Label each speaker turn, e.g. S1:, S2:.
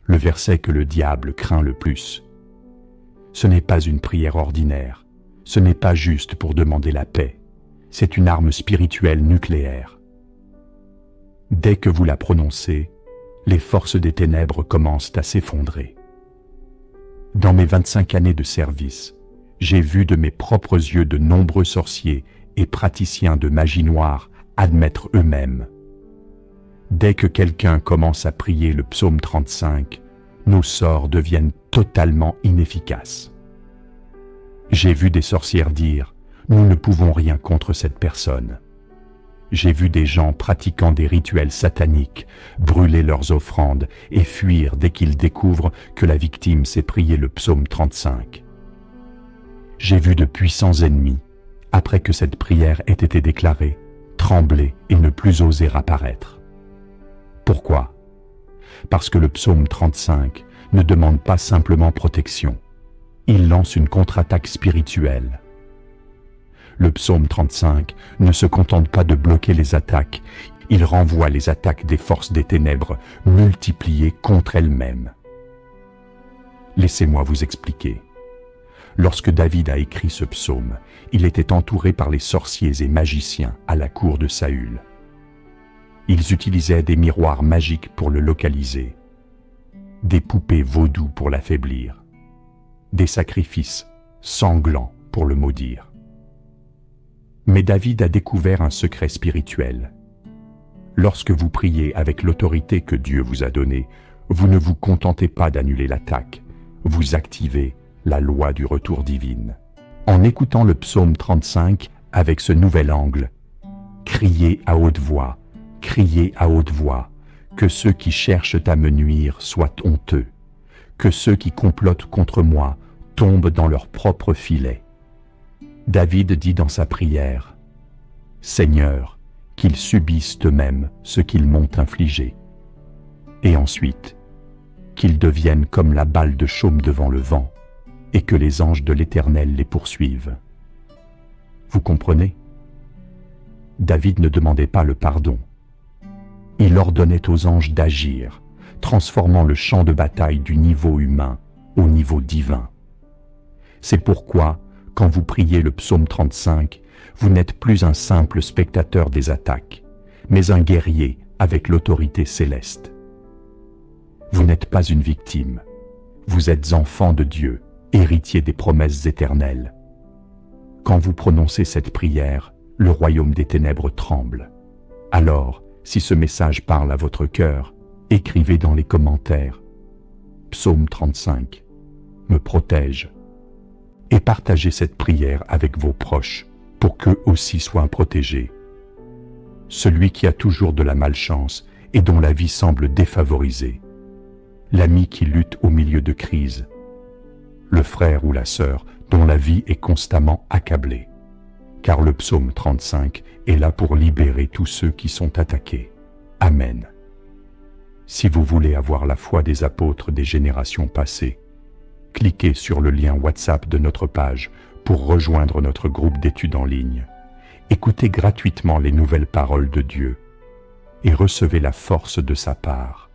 S1: le verset que le diable craint le plus. Ce n'est pas une prière ordinaire, ce n'est pas juste pour demander la paix, c'est une arme spirituelle nucléaire. Dès que vous la prononcez, les forces des ténèbres commencent à s'effondrer. Dans mes 25 années de service, j'ai vu de mes propres yeux de nombreux sorciers et praticiens de magie noire admettre eux-mêmes. Dès que quelqu'un commence à prier le psaume 35, nos sorts deviennent totalement inefficaces. J'ai vu des sorcières dire « Nous ne pouvons rien contre cette personne ». J'ai vu des gens pratiquant des rituels sataniques brûler leurs offrandes et fuir dès qu'ils découvrent que la victime s'est prié le psaume 35. J'ai vu de puissants ennemis, après que cette prière ait été déclarée, trembler et ne plus oser apparaître. Pourquoi ? Parce que le psaume 35 ne demande pas simplement protection, il lance une contre-attaque spirituelle. Le psaume 35 ne se contente pas de bloquer les attaques, il renvoie les attaques des forces des ténèbres multipliées contre elles-mêmes. Laissez-moi vous expliquer. Lorsque David a écrit ce psaume, il était entouré par les sorciers et magiciens à la cour de Saül. Ils utilisaient des miroirs magiques pour le localiser, des poupées vaudou pour l'affaiblir, des sacrifices sanglants pour le maudire. Mais David a découvert un secret spirituel. Lorsque vous priez avec l'autorité que Dieu vous a donnée, vous ne vous contentez pas d'annuler l'attaque, vous activez la loi du retour divine. En écoutant le psaume 35 avec ce nouvel angle, criez à haute voix, que ceux qui cherchent à me nuire soient honteux, que ceux qui complotent contre moi tombent dans leur propre filet. David dit dans sa prière, « Seigneur, qu'ils subissent eux-mêmes ce qu'ils m'ont infligé. » Et ensuite, qu'ils deviennent comme la balle de chaume devant le vent, et que les anges de l'Éternel les poursuivent. Vous comprenez ? David ne demandait pas le pardon. Il ordonnait aux anges d'agir, transformant le champ de bataille du niveau humain au niveau divin. C'est pourquoi, quand vous priez le psaume 35, vous n'êtes plus un simple spectateur des attaques, mais un guerrier avec l'autorité céleste. Vous n'êtes pas une victime, vous êtes enfant de Dieu, héritier des promesses éternelles. Quand vous prononcez cette prière, le royaume des ténèbres tremble. Alors, si ce message parle à votre cœur, écrivez dans les commentaires « Psaume 35 me protège » et partagez cette prière avec vos proches pour qu'eux aussi soient protégés. Celui qui a toujours de la malchance et dont la vie semble défavorisée, l'ami qui lutte au milieu de crises, le frère ou la sœur dont la vie est constamment accablée. Car le psaume 35 est là pour libérer tous ceux qui sont attaqués. Amen. Si vous voulez avoir la foi des apôtres des générations passées, cliquez sur le lien WhatsApp de notre page pour rejoindre notre groupe d'études en ligne. Écoutez gratuitement les nouvelles paroles de Dieu et recevez la force de sa part.